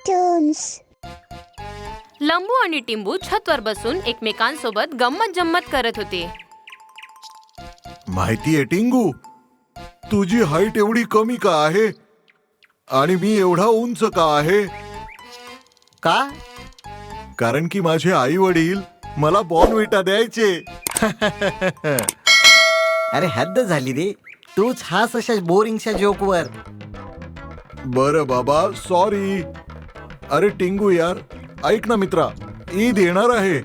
Cartoons. लंबू आणि टिंबू छतवर बसून एकमेकांसोबत गंमत जम्मत करत होते. माहितीये टिंगू, तुझी हाईट एवढी कमी का आहे आणि मी एवढा उंच का आहे? का? कारण की माझे आई वडील मला बॉर्नव्हिटा द्यायचे. अरे हद्द झाली रे, तूच हास अशा बोरिंगच्या जोकवर. बरं बाबा, सॉरी. अरे टिंगू यार, ऐक ना मित्रा, ईद येणार आहे.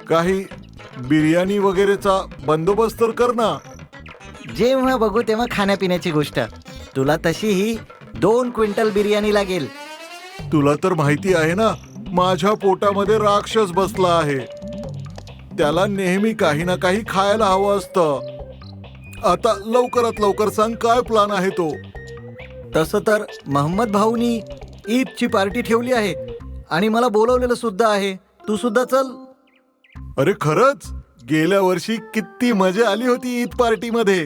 काही बिर्याणी वगैरेचा बंदोबस्त तर कर ना. जेव्हा बघू तेव्हा खाण्यापिण्याची गोष्ट. तुला तशीही 2 क्विंटल बिर्याणी लागेल. तुला तर माहिती आहे ना, माझ्या पोटामध्ये राक्षस बसला आहे. त्याला नेहमी काही ना काही खायला हवं असतं. आता लवकरात लवकर सांग, काय प्लान आहे तो? तसं तर मोहम्मद भाऊनी ईदची पार्टी ठेवली आहे आणि मला बोलवलेलं सुद्धा आहे. तू सुद्धा चल. अरे खरंच? गेल्या वर्षी किती मजा आली होती ईद पार्टीमध्ये.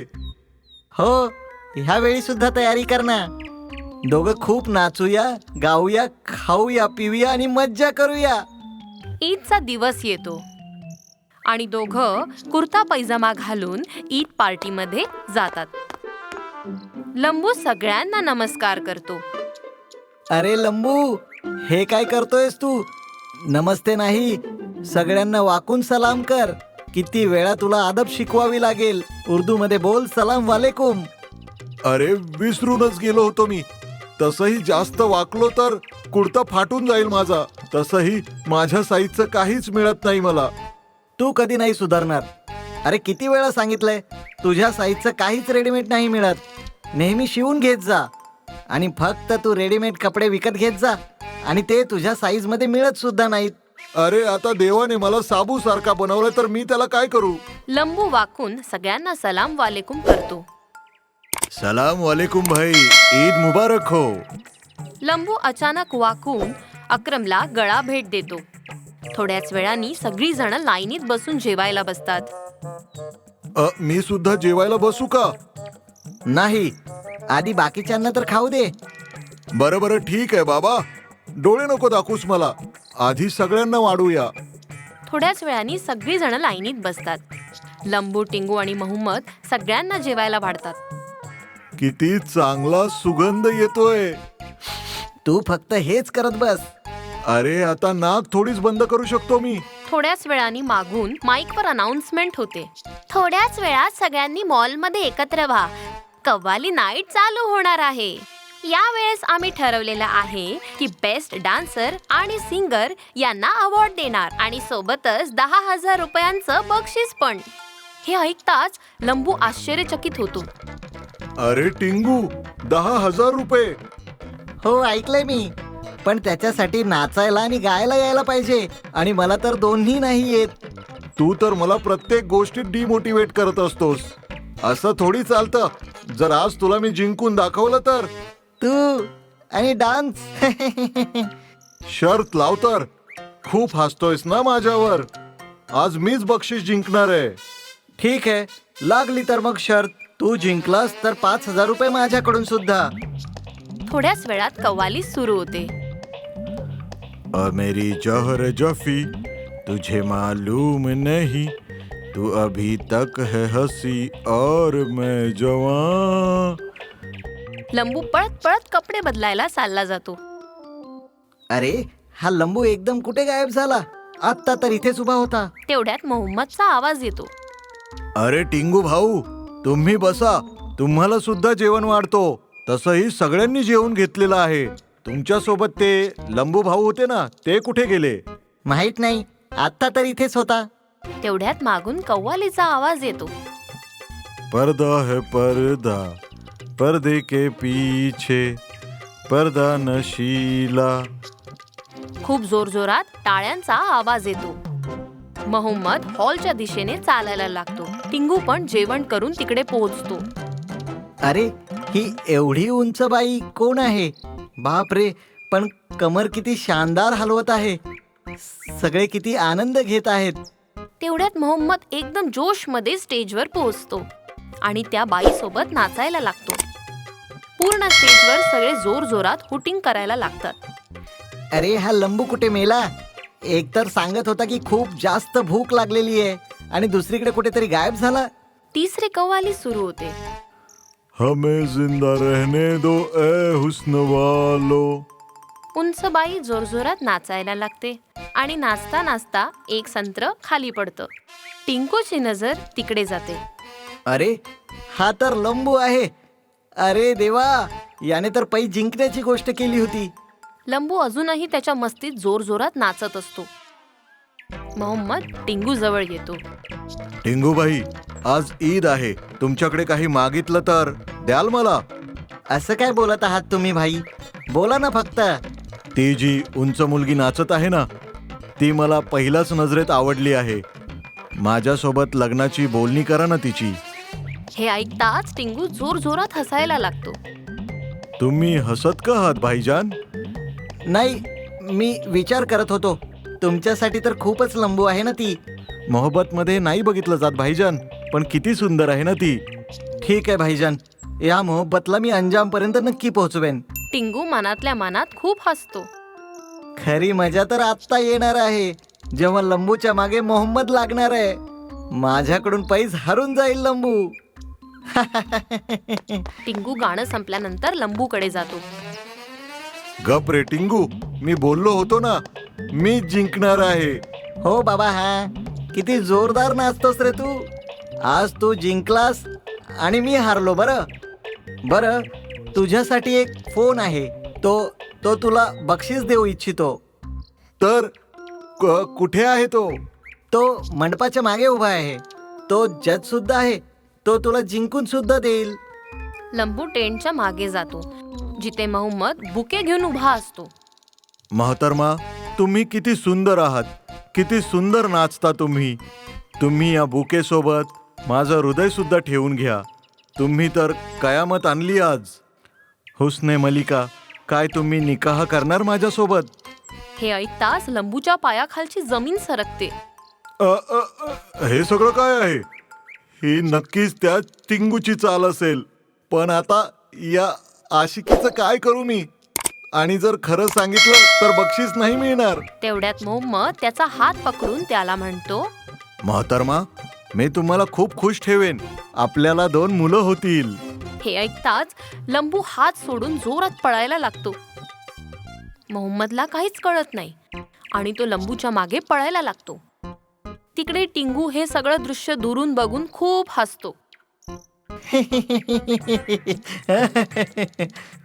हो, ह्या वेळी सुद्धा तयारी कर ना. दोघं खूप नाचूया, गाऊया, खाऊया, पिऊया आणि मज्जा करूया. ईदचा दिवस येतो आणि दोघं कुर्ता पैजामा घालून ईद पार्टीमध्ये जातात. लंबू सगळ्यांना नमस्कार करतो. अरे लंबू, हे काय करतोयस तू? नमस्ते नाही, सगळ्यांना वाकून सलाम कर. किती वेळा तुला अदब शिकवावी लागेल. उर्दूमध्ये बोल, सलाम वालेकुम. अरे विसरूनच गेलो होतो मी. तसंही जास्त वाकलो तर कुर्ता फाटून जाईल माझा. तसंही माझ्या साईजचं काहीच मिळत नाही मला. तू कधी नाही सुधारणार. अरे किती वेळा सांगितलंय, तुझ्या साईजचं काहीच रेडीमेड नाही मिळत. नेहमी शिवून घेत जा आणि फक्त तू रेडीमेड कपडे विकत घेत जा आणि ते तुझ्या साईजमध्ये मिळत सुद्धा नाहीत. अरे आता देवाने मला साबू सारखा बनवलाय, तर मी त्याला काय करू? लंबू वाकून सगळ्यांना सलाम वालेकुम करतो. सलाम वालेकुम भाई, ईद मुबारक हो. लंबू अचानक वाकून अक्रमला गळा भेट देतो. थोड्याच वेळाने सगळी जण लाईनीत बसून जेवायला बसतात. मी सुद्धा जेवायला बसू का? नाही, आधी बाकीच्यांना तर खाऊ दे. बरं बरं, ठीक आहे बाबा. डोळे नको दाखवूस मला. आधी सगळ्यांना वाढूया. थोड्याच वेळाने सगळी जण लाईनीत बसतात. लंबू, टिंगू आणि मोहम्मद सगळ्यांना जेवायला वाढतात. किती चांगला सुगंध येतोय. तू फक्त हेच करत बस. अरे आता नाक थोडीच बंद करू शकतो मी. थोड्याच वेळाने मागून माईकवर अनाउन्समेंट होते. थोड्याच वेळात सगळ्यांनी मॉलमध्ये एकत्र व्हा. कव्वाली नाईट चालू होणार आहे. यावेळेस आम्ही ठरवलेलं आहे की बेस्ट डान्सर आणि सिंगर यांना अवॉर्ड देणार आणि सोबतच 10,000 रुपयांचं बक्षीस पण. हे ऐकताच लंबू आश्चर्यचकित होतो. अरे टिंगू, 10,000 रुपये? हो, ऐकलंय मी. पण त्याच्यासाठी नाचायला आणि गायला यायला पाहिजे आणि मला तर दोन्ही नाही येत. तू तर मला प्रत्येक गोष्टीत डिमोटिवेट करत असतोस. असं थोडी चालतं. जर आज तुला मी जिंकून दाखवलं तर? तू आणि डान्स. शर्त लाव तर. खूप हसतोयस ना माझ्यावर. आज मीच बक्षीस जिंकणार आहे. ठीक आहे, लागली तर मग शर्त. तू जिंकलास तर 5,000 रुपये माझ्याकडून सुद्धा. थोड्याच वेळात कव्वाली सुरू होते. मेरी जौहर जफी, तुझे मालूम नहीं, तू अभी तक है हसी और मैं जवान. लंबू पळत पळत कपडे बदलायला चालला जातो. अरे, हा लंबू एकदम कुठे गायब झाला? आत्ता तर इथेच उभा होता. तेवढ्यात मोहम्मदचा आवाज येतो. अरे टिंगू भाऊ, तुम्ही बसा. तुम्हाला सुद्धा जेवण वाढतो. तसंही सगळ्यांनी जेवून घेतलेलं आहे. तुमच्यासोबत ते लंबू भाऊ होते ना, ते कुठे गेले? माहित नाही, आत्ता तर इथेच होता. तेवढ्यात मागून कव्वालीचा आवाज येतो. पर्दा है पर्दा, पर्दे के पीछे पर्दा नशीला. खूप जोरजोरात टाळ्यांचा आवाज येतो. मोहम्मद हॉलच्या दिशेने चालायला लागतो. टिंगू पण जेवण करून तिकडे पोहोचतो. अरे, ही एवढी उंच बाई कोण आहे? बापरे, पण कमर किती शानदार हलवत आहे. सगळे किती आनंद घेत आहेत. तेवढ्यात मोहम्मद एकदम जोशमध्ये स्टेजवर पोहोचतो आणि त्या बाईसोबत नाचायला लागतो. पूर्ण स्टेजवर सगळे जोर जोरात हुटिंग करायला लागतात. अरे हा लंबू कुठे मेला? एकतर सांगत होता की खूप जास्त भूक लागलेली आहे आणि दुसरीकडे कुठेतरी गायब झाला. तिसरी कव्वाली सुरू होते. हमें जिंदा रहने दो ए हुस्न वालो. उंच बाई जोरजोरात नाचायला लागते आणि नाचता नाचता एक संत्र खाली पडतं. टिंकूची नजर तिकडे जाते. अरे हा तर लंबू आहे. अरे देवा, याने तर पै जिंकण्याची गोष्ट केली होती. लंबू अजूनही त्याच्या मस्तीत जोरजोरात नाचत असतो. मोहम्मद टिंगू जवळ येतो. टिंगूबाई, आज ईद आहे. तुमच्याकडे काही मागितलं तर द्याल मला? असं काय बोलत आहात तुम्ही भाई? बोला ना फक्त. ती जी उंच मुलगी नाचत आहे ना, ती मला पहिल्याच नजरेत आवडली आहे. माझ्यासोबत लग्नाची बोलणी करा ना तिची. हे ऐकताच टिंगू जोरजोरात हसायला लागतो. तुम्ही हसत का आहात भाईजान? नाही, मी विचार करत होतो. तुमच्यासाठी तर खूपच लंबू आहे ना ती. मोहब्बतमध्ये नाही बघितलं जात भाईजान, पण किती सुंदर आहे ना ती. ठीक आहे भाईजान, या मोहब्बतला मी अंजामपर्यंत नक्की पोहोचवेन. टिंगू मनातल्या मनात खूप हसतो. खरी मजा तर आत्ता येणार आहे, जेव्हा लंबूच्या मागे मोहम्मद लागणार आहे. माझ्याकडून पैस हरून जाईल लंबू. टिंगू गाणं संपल्यानंतर लंबूकडे जातो. गप रे टिंगू, मी बोललो होतो ना, मी जिंकणार आहे. हो बाबा, हा किती जोरदार नाचतोस रे तू. आज तू जिंकलास आणि मी हारलो. बरं बरं, तुझ्यासाठी एक फोन आहे. तो तुला बक्षीस देऊ इच्छितो. तर कुठे आहे तो? तो मंडपाच्या मागे उभा आहे. तो जज सुद्धा आहे. तो तुला जिंकून सुद्धा देईल. लंबू टेंटच्या मागे जातो, जिथे मोहम्मद बुके घेऊन उभा असतो. महतरमा, तुम्ही किती सुंदर आहात. किती सुंदर नाचता तुम्ही. तुम्ही या बुकेसोबत माझं हृदय सुद्धा ठेवून घ्या. तुम्ही तर कयामत आणली आज. हुस्ने मलिका, काय तुम्ही निकाह करणार माझ्यासोबत? हे ऐकताच लंबूच्या पायाखालची जमीन सरकते. हे सगळं काय आहे? ही नक्कीच त्या टिंगूची चाल असेल. पण आता या आशिकीचं काय करू मी? आणि जर खरं सांगितलं तर बक्षीस नाही मिळणार. तेवढ्यात मोहम्मद त्याचा हात पकडून त्याला म्हणतो, महतरमा, मी तुम्हाला खूप खुश ठेवेन. आपल्याला 2 मुलं होतील. हे ऐकताच लंबू हात सोडून जोरात पळायला लागतो. मोहम्मदला काहीच कळत नाही आणि तो लंबूच्या मागे पळायला लागतो. तिकडे टिंगू हे सगळं दृश्य दुरून बघून खूप हसतो.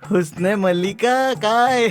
हुस्ने मल्लिका काय?